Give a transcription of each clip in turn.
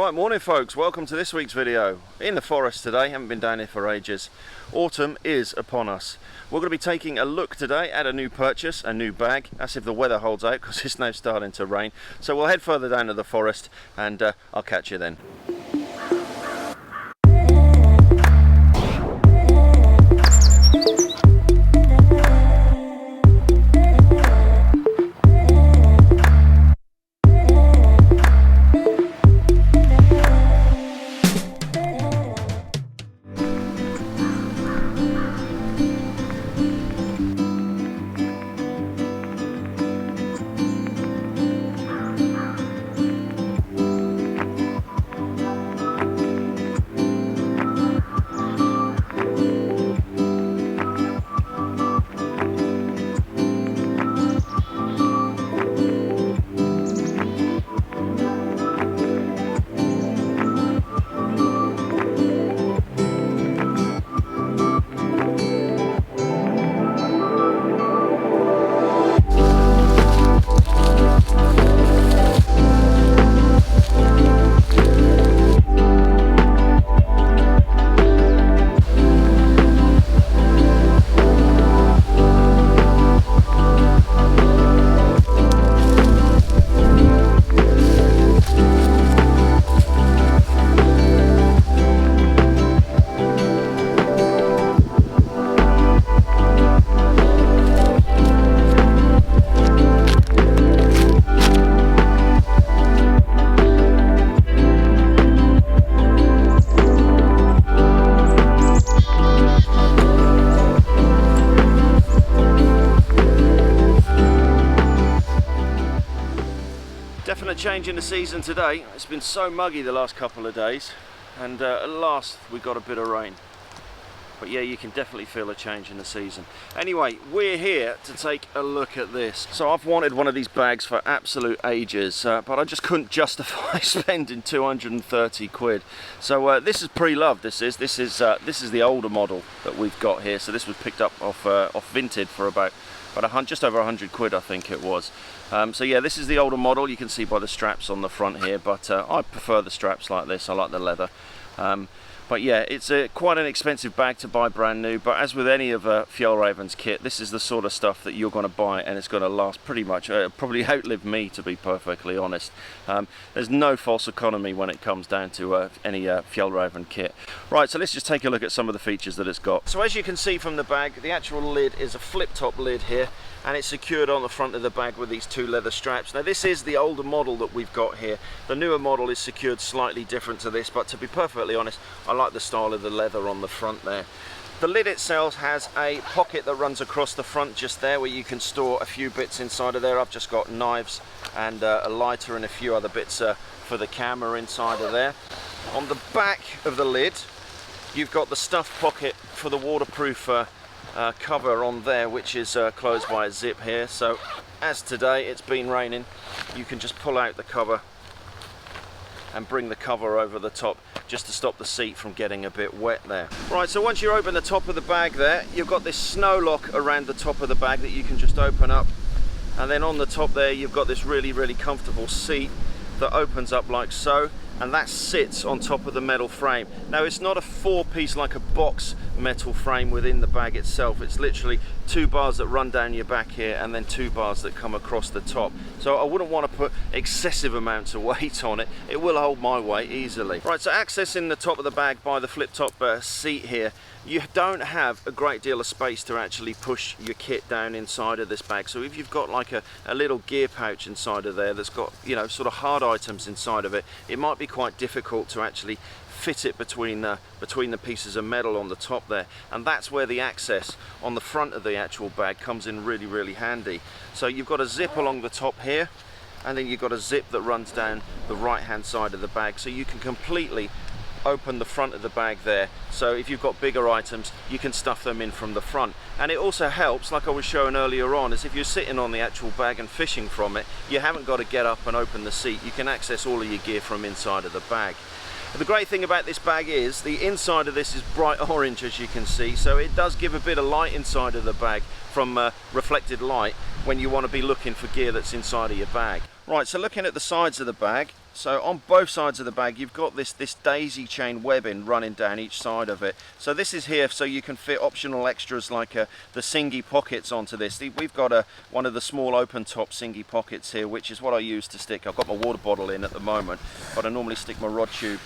Right, morning folks, welcome to this week's video. In the forest today, haven't been down here for ages. Autumn is upon us. We're going to be taking a look today at a new purchase, a new bag. That's if the weather holds out, because it's now starting to rain. So we'll head further down to the forest and I'll catch you then. Definite change in the season today. It's been so muggy the last couple of days, and at last we got a bit of rain. But yeah, you can definitely feel a change in the season. Anyway, we're here to take a look at this. So I've wanted one of these bags for absolute ages, but I just couldn't justify spending 230 quid. So this is pre-loved. This is the older model that we've got here. So this was picked up off Vinted for about just over 100 quid, I think it was. So yeah, this is the older model. You can see by the straps on the front here, but I prefer the straps like this. I like the leather. But yeah, it's quite an expensive bag to buy brand new, but as with any of Fjällräven's kit, this is the sort of stuff that you're going to buy and it's going to last pretty much, probably outlive me, to be perfectly honest. There's no false economy when it comes down to any Fjällräven kit. Right, so let's just take a look at some of the features that it's got. So as you can see from the bag, the actual lid is a flip-top lid here, and it's secured on the front of the bag with these two leather straps. Now this is the older model that we've got here. The newer model is secured slightly different to this, but to be perfectly honest, I like the style of the leather on the front there. The lid itself has a pocket that runs across the front just there, where you can store a few bits inside of there. I've just got knives and a lighter and a few other bits for the camera inside of there. On the back of the lid, you've got the stuff pocket for the waterproof cover on there, which is closed by a zip here. So as today it's been raining, you can just pull out the cover and bring the cover over the top just to stop the seat from getting a bit wet there. Right, so once you open the top of the bag there, you've got this snow lock around the top of the bag that you can just open up, and then on the top there you've got this really comfortable seat that opens up like so, and that sits on top of the metal frame. Now it's not a four-piece like a box metal frame within the bag itself. It's literally two bars that run down your back here and then two bars that come across the top. So I wouldn't want to put excessive amounts of weight on it. It will hold my weight easily. Right, so accessing the top of the bag by the flip-top seat here, you don't have a great deal of space to actually push your kit down inside of this bag. So if you've got like a little gear pouch inside of there that's got, you know, sort of hard items inside of it, it might be quite difficult to actually fit it between the pieces of metal on the top there, and that's where the access on the front of the actual bag comes in really handy. So you've got a zip along the top here, and then you've got a zip that runs down the right hand side of the bag, so you can completely open the front of the bag there. So if you've got bigger items, you can stuff them in from the front. And it also helps, like I was showing earlier on, is if you're sitting on the actual bag and fishing from it, you haven't got to get up and open the seat. You can access all of your gear from inside of the bag. The great thing about this bag is the inside of this is bright orange, as you can see, so it does give a bit of light inside of the bag from reflected light, when you want to be looking for gear that's inside of your bag. Right, so looking at the sides of the bag, so on both sides of the bag you've got this daisy chain webbing running down each side of it. So this is here so you can fit optional extras like the Singi pockets onto this. We've got one of the small open top Singi pockets here, which is what I use to stick. I've got my water bottle in at the moment, but I normally stick my rod tube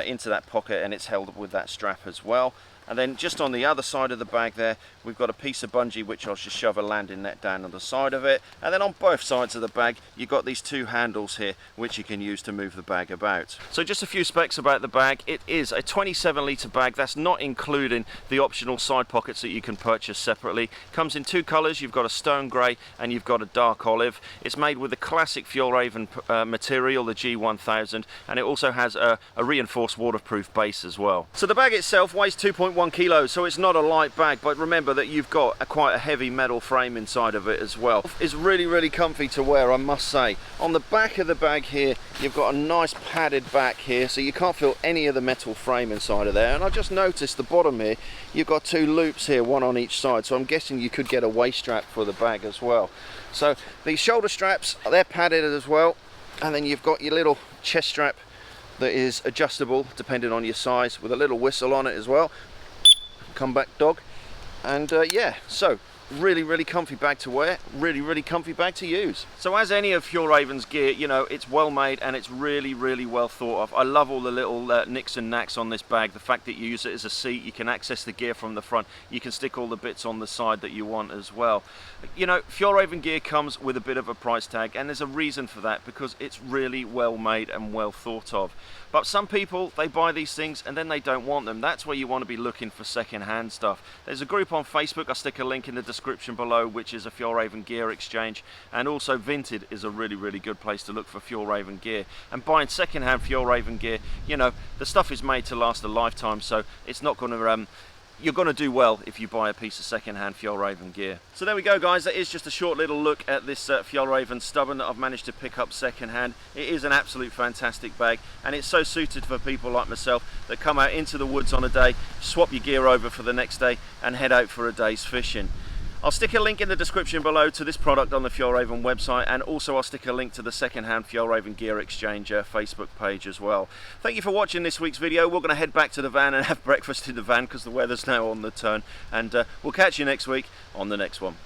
into that pocket, and it's held with that strap as well. And then just on the other side of the bag there, we've got a piece of bungee which I'll just shove a landing net down on the side of it. And then on both sides of the bag, you've got these two handles here which you can use to move the bag about. So just a few specs about the bag. It is a 27 litre bag. That's not including the optional side pockets that you can purchase separately. Comes in two colours. You've got a stone grey and you've got a dark olive. It's made with the classic Fjallraven material, the G-1000, and it also has a reinforced waterproof base as well. So the bag itself weighs 2.1 kilos, so it's not a light bag, but remember that you've got quite a heavy metal frame inside of it as well. It's really comfy to wear, I must say. On the back of the bag here, you've got a nice padded back here, so you can't feel any of the metal frame inside of there. And I just noticed the bottom here, you've got two loops here, one on each side, so I'm guessing you could get a waist strap for the bag as well. So these shoulder straps, they're padded as well, and then you've got your little chest strap that is adjustable depending on your size, with a little whistle on it as well. Come back, dog. And yeah, so really comfy bag to wear, really comfy bag to use. So as any of Fjallraven's gear, you know, it's well made and it's really well thought of. I love all the little nicks and knacks on this bag. The fact that you use it as a seat, you can access the gear from the front, you can stick all the bits on the side that you want as well. You know, Fjallraven gear comes with a bit of a price tag, and there's a reason for that, because it's really well made and well thought of. But some people, they buy these things and then they don't want them. That's where you want to be looking for second-hand stuff. There's a group on Facebook, I'll stick a link in the description below, which is a Fjallraven gear exchange, and also Vinted is a really good place to look for Fjallraven gear. And buying second-hand Fjallraven gear, you know, the stuff is made to last a lifetime, so it's not going to you're going to do well if you buy a piece of second-hand Fjallraven gear. So there we go, guys. That is just a short little look at this Fjallraven Stubben that I've managed to pick up second-hand. It is an absolute fantastic bag, and it's so suited for people like myself that come out into the woods on a day, swap your gear over for the next day, and head out for a day's fishing. I'll stick a link in the description below to this product on the Fjallraven website, and also I'll stick a link to the second-hand Fjallraven Gear Exchange Facebook page as well. Thank you for watching this week's video. We're going to head back to the van and have breakfast in the van because the weather's now on the turn, and we'll catch you next week on the next one.